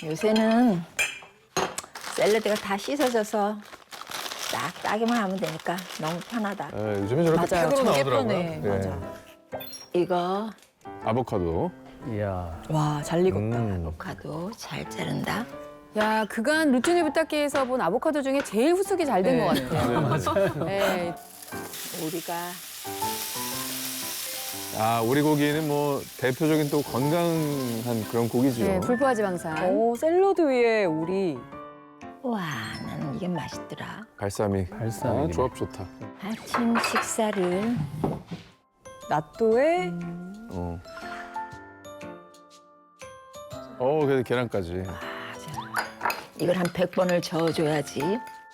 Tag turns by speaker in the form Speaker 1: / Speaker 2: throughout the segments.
Speaker 1: 요새는 샐러드가 다 씻어져서 딱 따기만 하면 되니까 너무 편하다.
Speaker 2: 네, 요즘에 저렇게
Speaker 3: 맞아요.
Speaker 2: 팩으로
Speaker 3: 저게
Speaker 2: 나오더라고요.
Speaker 3: 편해.
Speaker 2: 네.
Speaker 3: 맞아.
Speaker 1: 이거
Speaker 2: 아보카도.
Speaker 4: 이야.
Speaker 3: 와, 잘 익었다.
Speaker 1: 아보카도 잘 자른다.
Speaker 3: 야, 그간 루틴을 부탁해에서 본 아보카도 중에 제일 후숙이 잘 된 것 같아요.
Speaker 4: 맞아요.
Speaker 3: 네.
Speaker 1: 우리가
Speaker 2: 아, 오리고기는 뭐 대표적인 또 건강한 그런 고기죠.
Speaker 3: 네, 불포화 지방산.
Speaker 5: 오, 샐러드 위에 우리.
Speaker 1: 와 나는 이게 맛있더라.
Speaker 2: 발사믹.
Speaker 4: 발사믹이네.
Speaker 2: 아, 조합 좋다.
Speaker 1: 아침 식사를
Speaker 5: 나또에
Speaker 2: 어. 그래도 계란까지.
Speaker 1: 이걸 한 100번을 저어줘야지.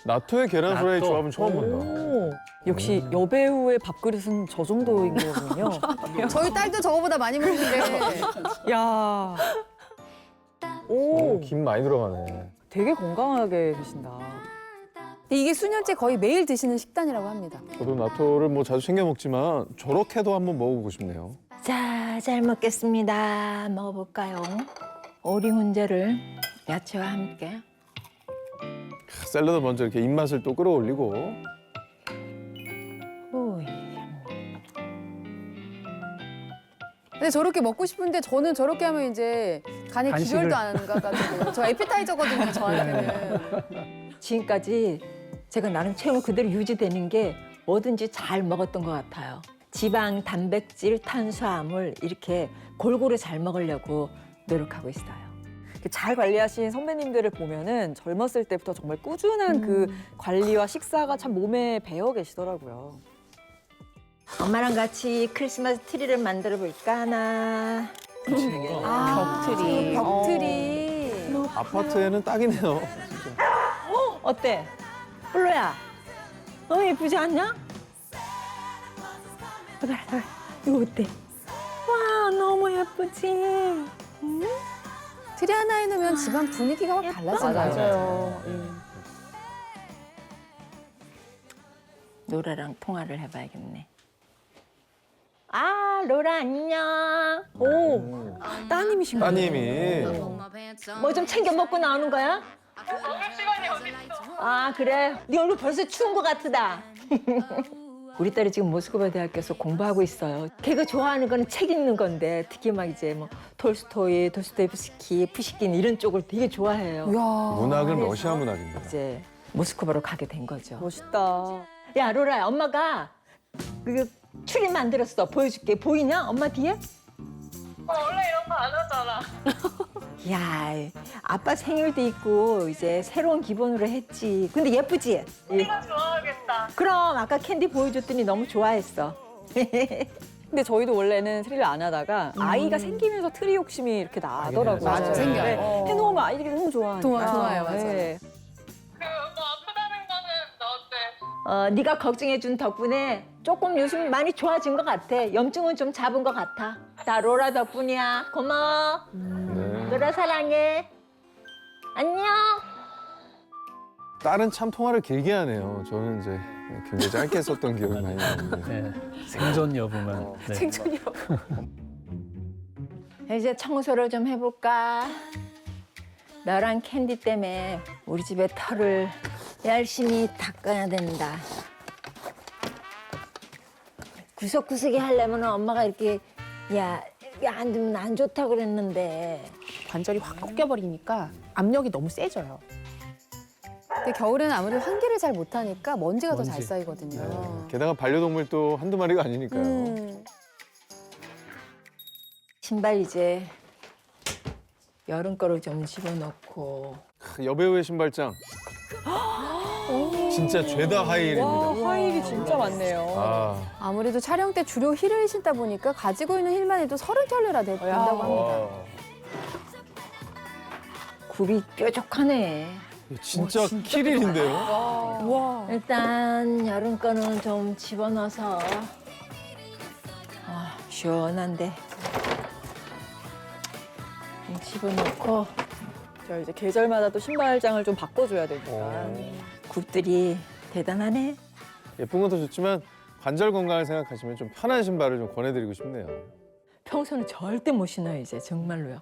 Speaker 2: 나토의 계란 프라이
Speaker 4: 나토.
Speaker 2: 조합은 처음 본다.
Speaker 5: 오, 역시 여배우의 밥그릇은 저 정도인 거군요.
Speaker 3: 저희 딸도 저거보다 많이 먹는데.
Speaker 5: 야,
Speaker 2: 오,
Speaker 5: 오,
Speaker 2: 김 많이 들어가네.
Speaker 5: 되게 건강하게 드신다.
Speaker 3: 근데 이게 수년째 거의 매일 드시는 식단이라고 합니다.
Speaker 2: 저도 나토를 뭐 자주 챙겨 먹지만 저렇게도 한번 먹어보고 싶네요.
Speaker 1: 자, 잘 먹겠습니다. 먹어볼까요? 오리 훈제를 야채와 함께.
Speaker 2: 샐러드 먼저 이렇게 입맛을 또 끌어올리고.
Speaker 1: 오이.
Speaker 3: 근데 저렇게 먹고 싶은데 저는 저렇게 하면 이제 간에
Speaker 4: 간식을-
Speaker 3: 기별도 안 가가지고 저 에피타이저거든요, 저한테는.
Speaker 1: 지금까지 제가 나름 체형 그대로 유지되는 게 뭐든지 잘 먹었던 것 같아요. 지방, 단백질, 탄수화물 이렇게 골고루 잘 먹으려고 노력하고 있어요.
Speaker 5: 잘 관리하신 선배님들을 보면은 젊었을 때부터 정말 꾸준한 그 관리와 식사가 참 몸에 배어 계시더라고요.
Speaker 1: 엄마랑 같이 크리스마스 트리를 만들어 볼까 하나.
Speaker 3: 벽트리. 벽트리.
Speaker 2: 아파트에는 딱이네요.
Speaker 1: 어때? 플로야, 너무 예쁘지 않냐? 봐라, 봐라. 이거 어때? 와, 너무 예쁘지? 응?
Speaker 3: 트리 하나에 넣으면 집안 분위기가 확 달라져요.
Speaker 5: 맞아요.
Speaker 1: 로라랑 통화를 해봐야겠네. 아, 로라 안녕.
Speaker 5: 오, 따님이신 거예요?
Speaker 2: 따님이.
Speaker 1: 뭐 좀 챙겨 먹고 나오는 거야? 아, 그래? 네 얼굴 벌써 추운 것 같으다. 우리 딸이 지금 모스크바 대학교에서 공부하고 있어요. 걔가 좋아하는 거는 책 읽는 건데 특히 막 이제 뭐 톨스토이, 도스토옙스키, 푸시킨 이런 쪽을 되게 좋아해요.
Speaker 3: 이야.
Speaker 2: 문학은 러시아 문학입니다.
Speaker 1: 이제 모스크바로 가게 된 거죠.
Speaker 5: 멋있다.
Speaker 1: 야, 로라야, 엄마가 그 추리 만들었어. 보여줄게. 보이냐? 엄마 뒤에?
Speaker 6: 원래 이런 거 안 하잖아.
Speaker 1: 야, 아빠 생일도 있고 이제 새로운 기본으로 했지. 근데 예쁘지?
Speaker 6: 내가 좋아하겠다.
Speaker 1: 그럼 아까 캔디 보여줬더니 너무 좋아했어.
Speaker 5: 근데 저희도 원래는 트리를 안 하다가 아이가 생기면서 트리 욕심이 이렇게 나더라고요.
Speaker 3: 맞아요. 생겨요.
Speaker 5: 네, 해놓으면 아이들이 너무 좋아하니까.
Speaker 3: 좋아요, 맞아요.
Speaker 5: 네.
Speaker 6: 뭐 아프다는 거는 너한테
Speaker 1: 네가 걱정해준 덕분에 조금 요즘 많이 좋아진 것 같아. 염증은 좀 잡은 것 같아. 다 로라 덕분이야. 고마워.
Speaker 2: 네.
Speaker 1: 로라 사랑해. 안녕.
Speaker 2: 딸은 참 통화를 길게 하네요. 저는 이제 굉장히 짧게 썼던 기억이 많이 나는데.
Speaker 4: 네. 생존 여부만. 네.
Speaker 3: 생존이요.
Speaker 1: 이제 청소를 좀 해볼까? 너랑 캔디 때문에 우리 집의 털을 열심히 닦아야 된다. 구석구석에 하려면 엄마가 이렇게 야, 이게 안 두면 안 좋다고 그랬는데.
Speaker 3: 관절이 확 꺾여버리니까 압력이 너무 세져요. 근데 겨울에는 아무래도 환기를 잘 못하니까 먼지가 더 잘
Speaker 4: 먼지.
Speaker 3: 쌓이거든요.
Speaker 2: 네. 게다가 반려동물 또 한두 마리가 아니니까요.
Speaker 1: 신발 이제 여름 거를 좀 집어넣고.
Speaker 2: 여배우의 신발장. 진짜 죄다 하이힐입니다.
Speaker 5: 와, 하일이 진짜 많네요.
Speaker 2: 아,
Speaker 3: 아무래도 촬영 때 주로 힐을 신다 보니까 가지고 있는 힐만 해도 30켤레나 된다고 합니다.
Speaker 2: 와.
Speaker 1: 굽이 뾰족하네.
Speaker 2: 진짜 키릴인데요?
Speaker 5: 와.
Speaker 1: 일단 여름 거는 좀 집어넣어서 시원한데 좀 집어넣고
Speaker 5: 자, 이제 계절마다 또 신발장을 좀 바꿔줘야 되니까.
Speaker 1: 굽들이 대단하네.
Speaker 2: 예쁜 것도 좋지만 관절 건강을 생각하시면 좀 편한 신발을 좀 권해드리고 싶네요.
Speaker 1: 평소는 절대 못 신어요 이제 정말로요.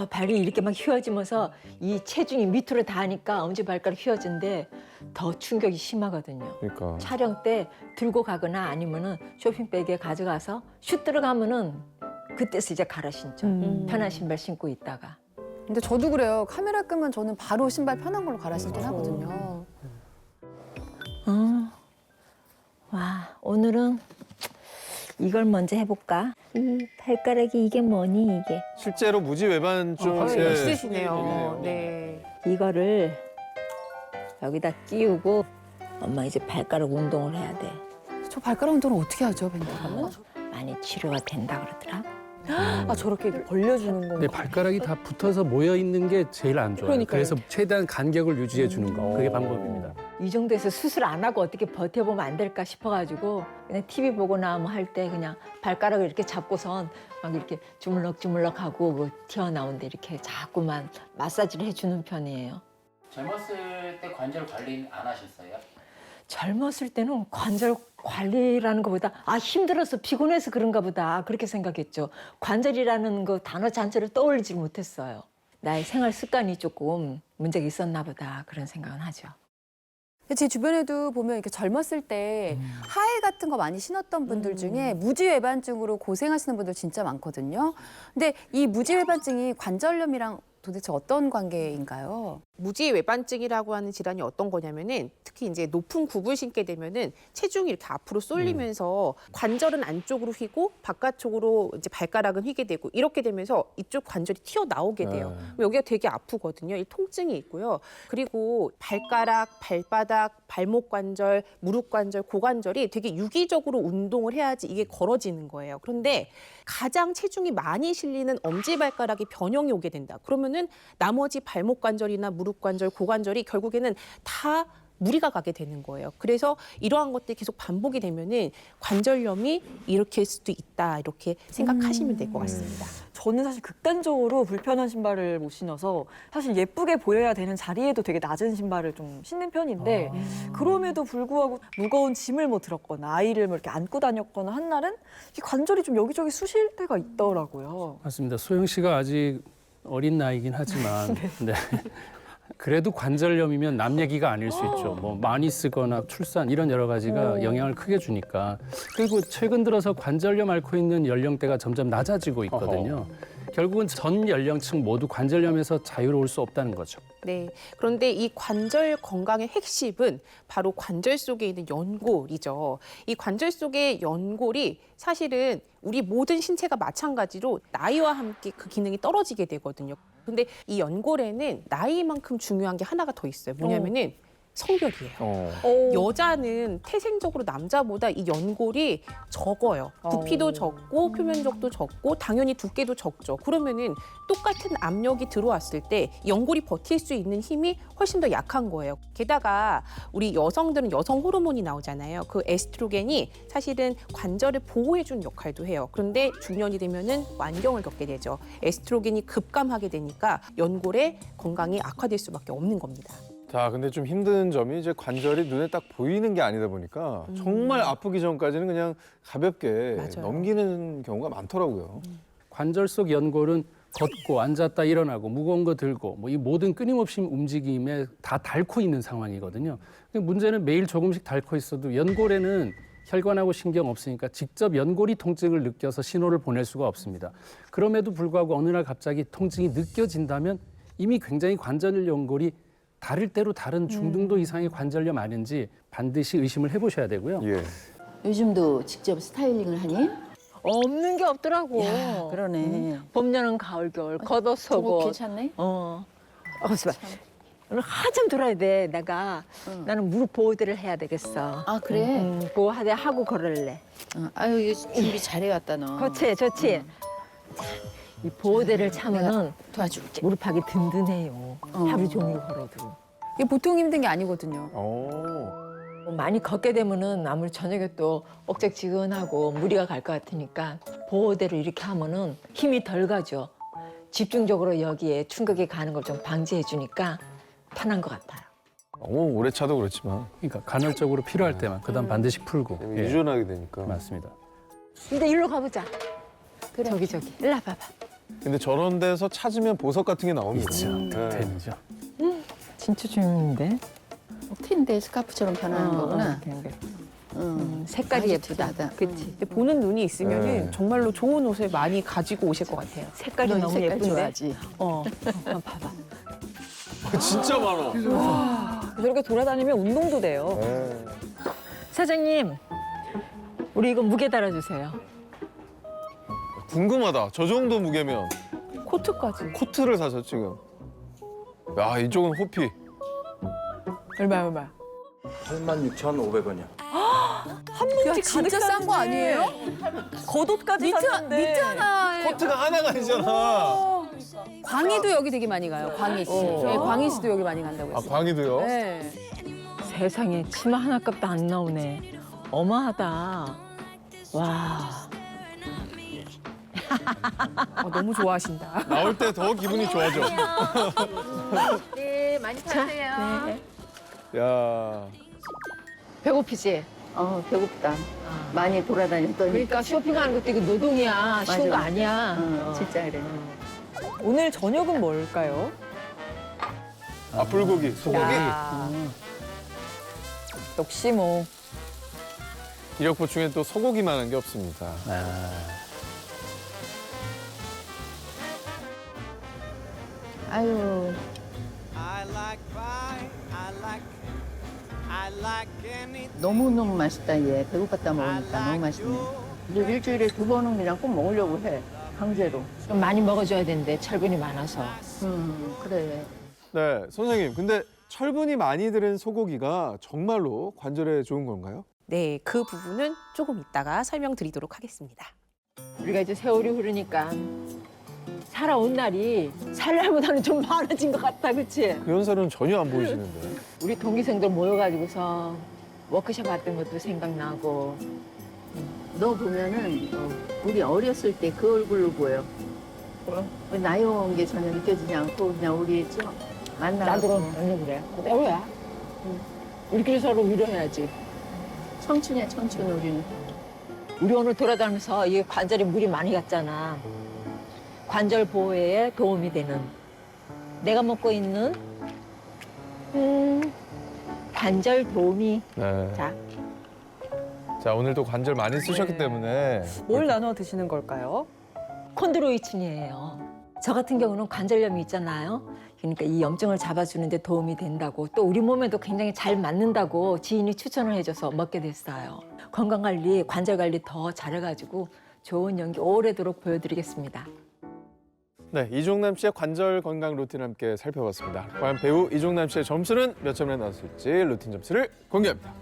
Speaker 1: 발이 이렇게 막 휘어지면서 이 체중이 밑으로 닿으니까 엄지발가락 휘어진데 더 충격이 심하거든요.
Speaker 2: 그러니까.
Speaker 1: 촬영 때 들고 가거나 아니면은 쇼핑백에 가져가서 슛 들어가면은 그때서 이제 갈아 신죠. 편한 신발 신고 있다가.
Speaker 3: 근데 저도 그래요. 카메라 끄면 저는 바로 신발 편한 걸로 갈아 신긴 하거든요.
Speaker 1: 와, 오늘은 이걸 먼저 해볼까? 이 발가락이 이게 뭐니 이게?
Speaker 2: 실제로 무지 외반증
Speaker 7: 네, 있으시네요. 네.
Speaker 1: 이거를 여기다 끼우고 엄마 이제 발가락 운동을 해야 돼.
Speaker 3: 저 발가락 운동을 어떻게 하죠, 밴드가?
Speaker 1: 많이 치료가 된다 그러더라.
Speaker 5: 아 저렇게 벌려주는 건가?
Speaker 4: 근데 발가락이 다 붙어서 모여 있는 게 제일 안 좋아요.
Speaker 5: 그러니까요.
Speaker 4: 그래서 최대한 간격을 유지해 주는 거. 그게 방법입니다.
Speaker 1: 이 정도에서 수술 안 하고 어떻게 버텨보면 안 될까 싶어가지고 그냥 TV 보거나 뭐 할 때 그냥 발가락을 이렇게 잡고선 막 이렇게 주물럭주물럭하고 뭐 튀어나온데 이렇게 자꾸만 마사지를 해주는 편이에요.
Speaker 8: 젊었을 때 관절 관리 안 하셨어요?
Speaker 1: 젊었을 때는 관절 관리라는 것보다 힘들어서 피곤해서 그런가 보다 그렇게 생각했죠. 관절이라는 그 단어 자체를 떠올리지 못했어요. 나의 생활 습관이 조금 문제가 있었나 보다 그런 생각은 하죠.
Speaker 3: 제 주변에도 보면 이렇게 젊었을 때 하해 같은 거 많이 신었던 분들 중에 무지외반증으로 고생하시는 분들 진짜 많거든요. 근데 이 무지외반증이 관절염이랑 도대체 어떤 관계인가요?
Speaker 7: 무지외반증이라고 하는 질환이 어떤 거냐면은 특히 이제 높은 굽을 신게 되면은 체중이 이렇게 앞으로 쏠리면서 관절은 안쪽으로 휘고 바깥쪽으로 이제 발가락은 휘게 되고 이렇게 되면서 이쪽 관절이 튀어나오게 돼요. 그럼 여기가 되게 아프거든요. 이 통증이 있고요. 그리고 발가락, 발바닥, 발목 관절, 무릎 관절, 고관절이 되게 유기적으로 운동을 해야지 이게 걸어지는 거예요. 그런데 가장 체중이 많이 실리는 엄지발가락이 변형이 오게 된다. 그러면은 나머지 발목 관절이나 무릎 관절, 고관절이 결국에는 다 무리가 가게 되는 거예요. 그래서 이러한 것들이 계속 반복이 되면은 관절염이 일으킬 수도 있다. 이렇게 생각하시면 될 것 같습니다.
Speaker 5: 저는 사실 극단적으로 불편한 신발을 못 신어서 사실 예쁘게 보여야 되는 자리에도 되게 낮은 신발을 좀 신는 편인데 그럼에도 불구하고 무거운 짐을 뭐 들었거나 아이를 뭐 이렇게 안고 다녔거나 한 날은 이 관절이 좀 여기저기 쑤실 때가 있더라고요.
Speaker 4: 맞습니다. 소영 씨가 아직 어린 나이긴 하지만 네. 그래도 관절염이면 남 얘기가 아닐 수 있죠. 뭐 많이 쓰거나 출산 이런 여러 가지가 영향을 크게 주니까. 그리고 최근 들어서 관절염 앓고 있는 연령대가 점점 낮아지고 있거든요. 결국은 전 연령층 모두 관절염에서 자유로울 수 없다는 거죠.
Speaker 7: 네. 그런데 이 관절 건강의 핵심은 바로 관절 속에 있는 연골이죠. 이 관절 속의 연골이 사실은 우리 모든 신체가 마찬가지로 나이와 함께 그 기능이 떨어지게 되거든요. 근데 이 연골에는 나이만큼 중요한 게 하나가 더 있어요. 뭐냐면은 성별이에요. 여자는 태생적으로 남자보다 이 연골이 적어요. 부피도 적고 표면적도 적고 당연히 두께도 적죠. 그러면은 똑같은 압력이 들어왔을 때 연골이 버틸 수 있는 힘이 훨씬 더 약한 거예요. 게다가 우리 여성들은 여성 호르몬이 나오잖아요. 그 에스트로겐이 사실은 관절을 보호해주는 역할도 해요. 그런데 중년이 되면은 완경을 겪게 되죠. 에스트로겐이 급감하게 되니까 연골의 건강이 악화될 수밖에 없는 겁니다.
Speaker 2: 자, 근데 좀 힘든 점이 이제 관절이 눈에 딱 보이는 게 아니다 보니까 정말 아프기 전까지는 그냥 가볍게
Speaker 7: 맞아요.
Speaker 2: 넘기는 경우가 많더라고요.
Speaker 4: 관절 속 연골은 걷고 앉았다 일어나고 무거운 거 들고 뭐 이 모든 끊임없이 움직임에 다 닳고 있는 상황이거든요. 문제는 매일 조금씩 닳고 있어도 연골에는 혈관하고 신경 없으니까 직접 연골이 통증을 느껴서 신호를 보낼 수가 없습니다. 그럼에도 불구하고 어느 날 갑자기 통증이 느껴진다면 이미 굉장히 관절 연골이 다를 대로 다른 중등도 이상의 관절염 아닌지 반드시 의심을 해보셔야 되고요.
Speaker 2: 예.
Speaker 9: 요즘도 직접 스타일링을 하니?
Speaker 1: 없는 게 없더라고.
Speaker 9: 야, 그러네.
Speaker 1: 봄, 여름, 가을, 겨울 겉옷,
Speaker 9: 저거
Speaker 1: 속옷.
Speaker 9: 괜찮네?
Speaker 1: 그래서 오늘 한참 돌아야 돼. 나는 무릎 보호대를 해야 되겠어.
Speaker 9: 아, 그래?
Speaker 1: 보호대 하고 걸을래.
Speaker 9: 아유, 이거 준비 잘해왔다, 너.
Speaker 1: 그렇지, 좋지. 이 보호대를 차면은
Speaker 9: 도와줄게.
Speaker 1: 무릎하기 든든해요. 하루 종일 걸어도.
Speaker 3: 이게 보통 힘든 게 아니거든요.
Speaker 1: 많이 걷게 되면은 아무리 저녁에 또 억적지근하고 무리가 갈 것 같으니까 보호대로 이렇게 하면은 힘이 덜 가죠. 집중적으로 여기에 충격이 가는 걸 좀 방지해 주니까 편한 것 같아요.
Speaker 2: 오래 차도 그렇지만
Speaker 4: 그러니까 간헐적으로 필요할 때만 그다음 반드시 풀고. 예,
Speaker 2: 유전하게 되니까.
Speaker 4: 맞습니다.
Speaker 1: 근데 일로 가보자.
Speaker 9: 그래.
Speaker 1: 저기 일로 와봐봐.
Speaker 2: 근데 저런 데서 찾으면 보석 같은 게 나옵니다.
Speaker 4: 있죠.
Speaker 2: 네.
Speaker 4: 득템이죠.
Speaker 1: 진짜 재밌는데?
Speaker 9: 틴데 스카프처럼 변하는 거구나.
Speaker 1: 색깔이
Speaker 9: 아주
Speaker 1: 예쁘다.
Speaker 9: 특이하다.
Speaker 1: 그치?
Speaker 7: 근데 보는 눈이 있으면
Speaker 2: 네.
Speaker 7: 은 정말로 좋은 옷을 많이 가지고 오실 것 같아요.
Speaker 1: 색깔이
Speaker 9: 넌
Speaker 1: 너무
Speaker 9: 색깔
Speaker 1: 예쁜데?
Speaker 9: 좋아하지.
Speaker 1: 한번 봐봐.
Speaker 2: 진짜 많아.
Speaker 5: 저렇게 돌아다니면 운동도 돼요.
Speaker 2: 네.
Speaker 1: 사장님, 우리 이거 무게 달아주세요.
Speaker 2: 궁금하다. 저 정도 무게면
Speaker 7: 코트까지.
Speaker 2: 코트를 사서 지금. 야, 이쪽은 호피.
Speaker 5: 얼마?
Speaker 8: 86,500원이요.
Speaker 5: 한
Speaker 3: 야,
Speaker 5: 뭉치
Speaker 3: 진짜 싼 거 아니에요?
Speaker 5: 겉옷까지 샀는데.
Speaker 3: 니트 하나에
Speaker 2: 코트가 하나가 아니잖아.
Speaker 3: 광희도 여기 되게 많이 가요. 광희 씨. 네, 광희 씨도 여기 많이 간다고
Speaker 2: 아,
Speaker 3: 했어요.
Speaker 2: 광희도요?
Speaker 3: 네.
Speaker 1: 세상에 치마 하나 값도 안 나오네. 어마하다. 와.
Speaker 7: 너무 좋아하신다.
Speaker 2: 나올 때 더 기분이 좋아져.
Speaker 9: 네, 많이 파세요.
Speaker 1: 네.
Speaker 2: 야,
Speaker 1: 배고프지?
Speaker 9: 배고프다. 많이 돌아다녔더니.
Speaker 1: 그러니까 쇼핑하는 것도 이거 노동이야. 쉬운 거
Speaker 9: 맞아.
Speaker 1: 아니야.
Speaker 9: 진짜 그래.
Speaker 5: 오늘 저녁은 뭘까요?
Speaker 2: 아, 불고기, 소고기.
Speaker 5: 야. 역시 뭐
Speaker 2: 이력 보충에 또 소고기만한 게 없습니다.
Speaker 9: 아유, 너무너무 맛있다, 얘. 배고팠다 먹으니까 너무 맛있네. 이제 일주일에 2번은 그냥 꼭 먹으려고 해. 강제로.
Speaker 1: 좀 많이 먹어줘야 되는데 철분이 많아서.
Speaker 9: 그래.
Speaker 2: 네, 선생님. 근데 철분이 많이 들은 소고기가 정말로 관절에 좋은 건가요?
Speaker 7: 네, 그 부분은 조금 이따가 설명드리도록 하겠습니다.
Speaker 1: 우리가 이제 세월이 흐르니까 살아온 날이 살 날보다는 좀 많아진 것 같다, 그치?
Speaker 2: 그 연살은 전혀 안 보이시는데.
Speaker 1: 우리 동기생들 모여가지고서 워크숍 했던 것도 생각나고.
Speaker 9: 너 보면은 우리 어렸을 때 그 얼굴로 보여. 나이 온 게 전혀 느껴지지 않고 그냥 우리 좀
Speaker 1: 나도
Speaker 9: 만나고
Speaker 1: 언니 그래. 그대로야. 우리끼리 서로 위로해야지.
Speaker 9: 청춘이야, 청춘 우리는.
Speaker 1: 우리 오늘 돌아다니면서 이 관절에 물이 많이 갔잖아. 관절 보호에 도움이 되는 내가 먹고 있는 관절 도우미.
Speaker 2: 네.
Speaker 1: 자,
Speaker 2: 자, 오늘도 관절 많이 쓰셨기
Speaker 5: 네.
Speaker 2: 때문에
Speaker 5: 뭘 나눠 드시는 걸까요?
Speaker 1: 콘드로이친이에요. 저 같은 경우는 관절염이 있잖아요. 그러니까 이 염증을 잡아주는데 도움이 된다고, 또 우리 몸에도 굉장히 잘 맞는다고 지인이 추천을 해줘서 먹게 됐어요. 건강관리, 관절관리 더 잘해가지고 좋은 연기 오래도록 보여드리겠습니다.
Speaker 2: 네, 이종남 씨의 관절 건강 루틴 함께 살펴봤습니다. 과연 배우 이종남 씨의 점수는 몇 점이나 나왔을지 루틴 점수를 공개합니다.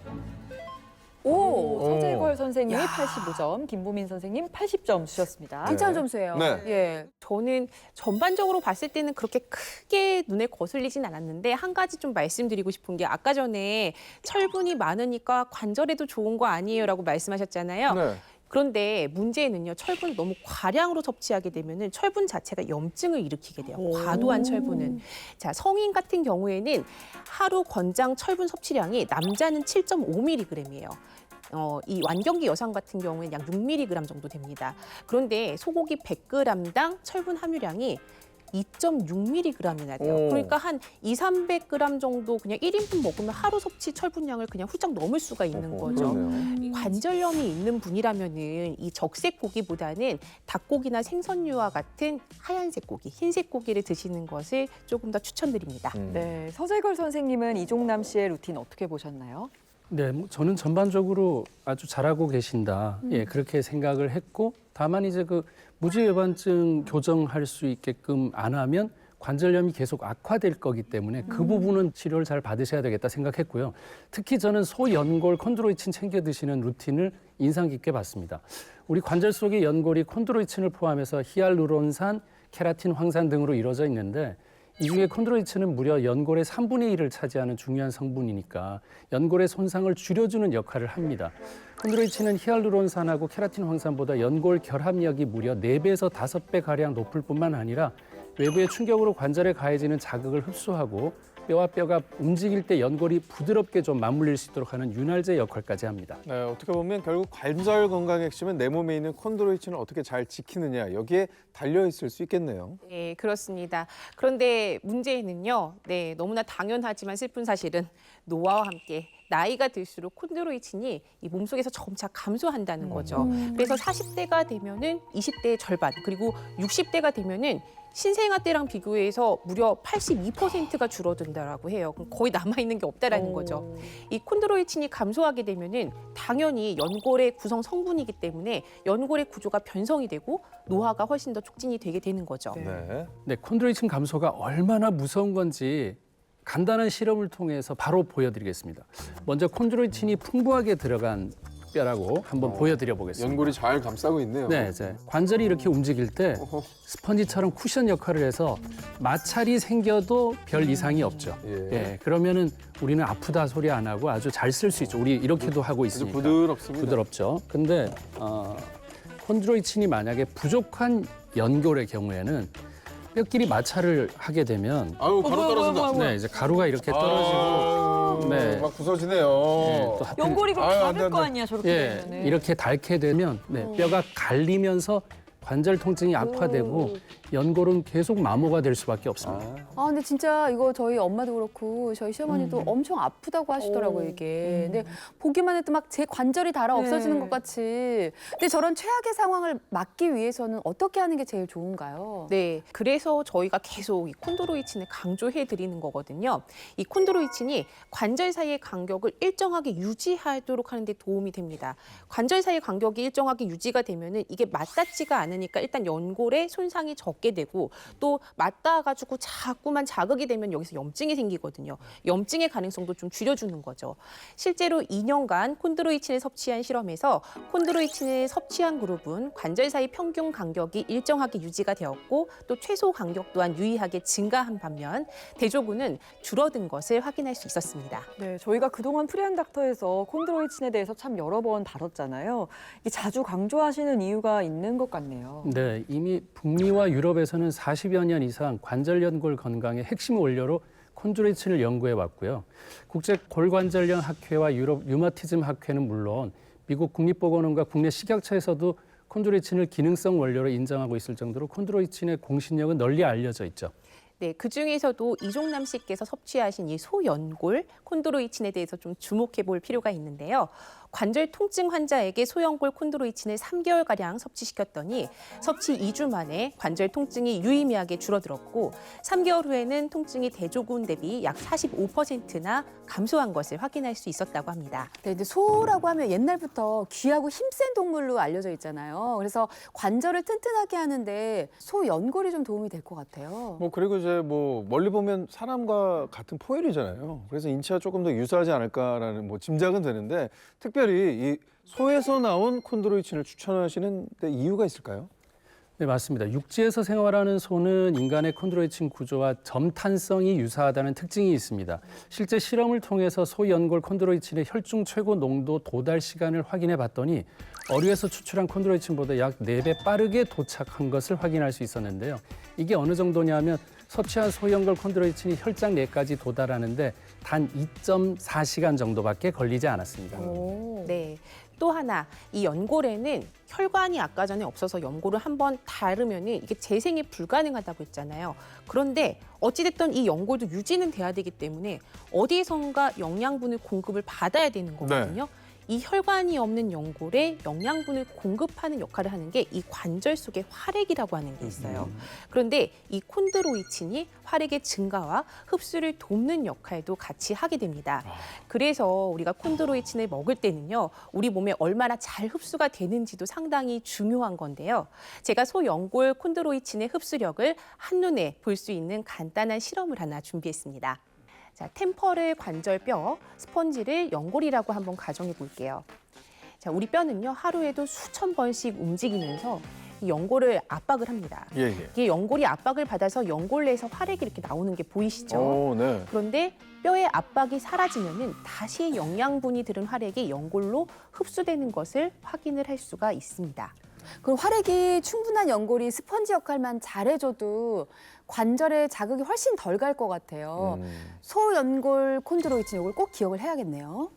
Speaker 5: 오,
Speaker 2: 오.
Speaker 5: 서재걸 선생님이 85점, 김보민 선생님 80점 주셨습니다.
Speaker 3: 괜찮은 점수예요.
Speaker 2: 네.
Speaker 7: 예, 저는 전반적으로 봤을 때는 그렇게 크게 눈에 거슬리진 않았는데 한 가지 좀 말씀드리고 싶은 게 아까 전에 철분이 많으니까 관절에도 좋은 거 아니에요라고 말씀하셨잖아요.
Speaker 2: 네.
Speaker 7: 그런데 문제는요, 철분을 너무 과량으로 섭취하게 되면은 철분 자체가 염증을 일으키게 돼요. 과도한 철분은. 자, 성인 같은 경우에는 하루 권장 철분 섭취량이 남자는 7.5mg이에요. 이 완경기 여성 같은 경우에는 약 6mg 정도 됩니다. 그런데 소고기 100g당 철분 함유량이 2.6mg이나 돼요.
Speaker 2: 오.
Speaker 7: 그러니까 한 200~300g 정도 그냥 1인분 먹으면 하루 섭취 철분량을 그냥 훌쩍 넘을 수가 있는 거죠.
Speaker 2: 그러네요.
Speaker 7: 관절염이 있는 분이라면은 이 적색 고기보다는 닭고기나 생선류와 같은 하얀색 고기, 흰색 고기를 드시는 것을 조금 더 추천드립니다.
Speaker 5: 네, 서재걸 선생님은 이종남 씨의 루틴 어떻게 보셨나요?
Speaker 4: 네, 뭐 저는 전반적으로 아주 잘하고 계신다. 예, 그렇게 생각을 했고, 다만 이제 그 무지외반증 교정할 수 있게끔 안 하면 관절염이 계속 악화될 거기 때문에 그 부분은 치료를 잘 받으셔야 되겠다 생각했고요. 특히 저는 소연골 콘드로이친 챙겨 드시는 루틴을 인상 깊게 봤습니다. 우리 관절 속의 연골이 콘드로이친을 포함해서 히알루론산, 케라틴, 황산 등으로 이루어져 있는데, 이 중에 콘드로이친은 무려 연골의 3분의 1을 차지하는 중요한 성분이니까 연골의 손상을 줄여주는 역할을 합니다. 콘드로이친은 히알루론산하고 케라틴 황산보다 연골 결합력이 무려 4배에서 5배 가량 높을 뿐만 아니라 외부의 충격으로 관절에 가해지는 자극을 흡수하고 뼈와 뼈가 움직일 때 연골이 부드럽게 좀 맞물릴 수 있도록 하는 윤활제 역할까지 합니다.
Speaker 2: 네, 어떻게 보면 결국 관절 건강의 핵심은 내 몸에 있는 콘드로이친을 어떻게 잘 지키느냐 여기에 달려 있을 수 있겠네요.
Speaker 7: 네, 그렇습니다. 그런데 문제는요, 네, 너무나 당연하지만 슬픈 사실은 노화와 함께 나이가 들수록 콘드로이친이 이 몸속에서 점차 감소한다는 거죠. 그래서 40대가 되면은 20대의 절반, 그리고 60대가 되면은 신생아 때랑 비교해서 무려 82%가 줄어든다라고 해요. 그럼 거의 남아있는 게 없다라는 거죠. 이 콘드로이친이 감소하게 되면은 당연히 연골의 구성 성분이기 때문에 연골의 구조가 변성이 되고 노화가 훨씬 더 촉진이 되게 되는 거죠.
Speaker 2: 네.
Speaker 4: 네, 콘드로이친 감소가 얼마나 무서운 건지 간단한 실험을 통해서 바로 보여드리겠습니다. 먼저 콘드로이친이 풍부하게 들어간 뼈라고 한번 보여드려 보겠습니다.
Speaker 2: 연골이 잘 감싸고 있네요.
Speaker 4: 네, 이제 관절이 이렇게 움직일 때
Speaker 2: 어허.
Speaker 4: 스펀지처럼 쿠션 역할을 해서 마찰이 생겨도 별 이상이 없죠.
Speaker 2: 예.
Speaker 4: 예, 그러면은 우리는 아프다 소리 안 하고 아주 잘 쓸 수 있죠. 우리 이렇게도 하고
Speaker 2: 아주
Speaker 4: 있으니까.
Speaker 2: 부드럽습니다.
Speaker 4: 부드럽죠. 근데 콘드로이친이 만약에 부족한 연골의 경우에는 뼈끼리 마찰을 하게 되면
Speaker 2: 아유, 가루 떨어진다.
Speaker 4: 네, 이제 가루가 이렇게 떨어지고
Speaker 2: 네.
Speaker 4: 네.
Speaker 2: 막 부서지네요.
Speaker 4: 또 하필-
Speaker 5: 연골이 그럼
Speaker 2: 아유, 안
Speaker 5: 다를
Speaker 2: 돼,
Speaker 5: 거
Speaker 2: 안 돼.
Speaker 5: 아니야 저렇게
Speaker 4: 예,
Speaker 5: 되면은.
Speaker 4: 이렇게 닳게 되면 네, 뼈가 갈리면서 관절 통증이 악화되고 연골은 계속 마모가 될 수밖에 없습니다.
Speaker 3: 아, 근데 진짜 이거 저희 엄마도 그렇고 저희 시어머니도 엄청 아프다고 하시더라고요, 이게. 근데 보기만 해도 막 제 관절이 닳아 없어지는 것 같이. 근데 저런 최악의 상황을 막기 위해서는 어떻게 하는 게 제일 좋은가요?
Speaker 7: 네, 그래서 저희가 계속 이 콘드로이친을 강조해 드리는 거거든요. 이 콘드로이친이 관절 사이의 간격을 일정하게 유지하도록 하는 데 도움이 됩니다. 관절 사이의 간격이 일정하게 유지가 되면은 이게 맞닿지가 않으니까 일단 연골에 손상이 적게 되고 또 맞닿아가지고 자꾸만 자극이 되면 여기서 염증이 생기거든요. 염증의 가능성도 좀 줄여주는 거죠. 실제로 2년간 콘드로이친을 섭취한 실험에서 콘드로이친을 섭취한 그룹은 관절 사이 평균 간격이 일정하게 유지가 되었고 또 최소 간격 또한 유의하게 증가한 반면 대조군은 줄어든 것을 확인할 수 있었습니다.
Speaker 5: 네, 저희가 그동안 프리한 닥터에서 콘드로이친에 대해서 참 여러 번 다뤘잖아요. 이게 자주 강조하시는 이유가 있는 것 같네요.
Speaker 4: 네, 이미 북미와 유럽에서는 40여 년 이상 관절 연골 건강의 핵심 원료로 콘드로이친을 연구해 왔고요. 국제 골관절염 학회와 유럽 류마티즘 학회는 물론 미국 국립보건원과 국내 식약처에서도 콘드로이친을 기능성 원료로 인정하고 있을 정도로 콘드로이친의 공신력은 널리 알려져 있죠.
Speaker 7: 네, 그중에서도 이종남 씨께서 섭취하신 이 소연골 콘드로이친에 대해서 좀 주목해 볼 필요가 있는데요. 관절 통증 환자에게 소연골 콘드로이친을 3개월가량 섭취시켰더니 섭취 2주 만에 관절 통증이 유의미하게 줄어들었고 3개월 후에는 통증이 대조군 대비 약 45%나 감소한 것을 확인할 수 있었다고 합니다.
Speaker 3: 네, 근데 소라고 하면 옛날부터 귀하고 힘센 동물로 알려져 있잖아요. 그래서 관절을 튼튼하게 하는데 소 연골이 좀 도움이 될 것 같아요.
Speaker 2: 뭐 그리고 이제 뭐 멀리 보면 사람과 같은 포유류잖아요. 그래서 인체와 조금 더 유사하지 않을까라는 뭐 짐작은 되는데 특별히 이 소에서 나온 콘드로이친을 추천하시는 데 이유가 있을까요?
Speaker 4: 네, 맞습니다. 육지에서 생활하는 소는 인간의 콘드로이친 구조와 점탄성이 유사하다는 특징이 있습니다. 실제 실험을 통해서 소 연골 콘드로이친의 혈중 최고 농도 도달 시간을 확인해 봤더니 어류에서 추출한 콘드로이친보다 약 4배 빠르게 도착한 것을 확인할 수 있었는데요. 이게 어느 정도냐면 섭취한 소 연골 콘드로이친이 혈장 내까지 도달하는데 단 2.4시간 정도밖에 걸리지 않았습니다.
Speaker 7: 네. 또 하나, 이 연골에는 혈관이 아까 전에 없어서 연골을 한번 닳으면 이게 재생이 불가능하다고 했잖아요. 그런데 어찌됐든 이 연골도 유지는 돼야 되기 때문에 어디에선가 영양분을 공급을 받아야 되는 거거든요. 이 혈관이 없는 연골에 영양분을 공급하는 역할을 하는 게 이 관절 속의 활액이라고 하는 게 있어요. 그런데 이 콘드로이친이 활액의 증가와 흡수를 돕는 역할도 같이 하게 됩니다. 그래서 우리가 콘드로이친을 먹을 때는요, 우리 몸에 얼마나 잘 흡수가 되는지도 상당히 중요한 건데요. 제가 소연골 콘드로이친의 흡수력을 한눈에 볼 수 있는 간단한 실험을 하나 준비했습니다. 자, 템퍼를 관절뼈, 스펀지를 연골이라고 한번 가정해 볼게요. 자, 우리 뼈는요, 하루에도 수천 번씩 움직이면서 이 연골을 압박을 합니다.
Speaker 2: 예.
Speaker 7: 이게 연골이 압박을 받아서 연골 내에서 활액이 이렇게 나오는 게 보이시죠?
Speaker 2: 오, 네.
Speaker 7: 그런데 뼈의 압박이 사라지면은 다시 영양분이 들은 활액이 연골로 흡수되는 것을 확인을 할 수가 있습니다.
Speaker 3: 그럼 활액이 충분한 연골이 스펀지 역할만 잘해줘도 관절에 자극이 훨씬 덜 갈 것 같아요. 소연골 콘드로이친 이걸 꼭 기억을 해야겠네요.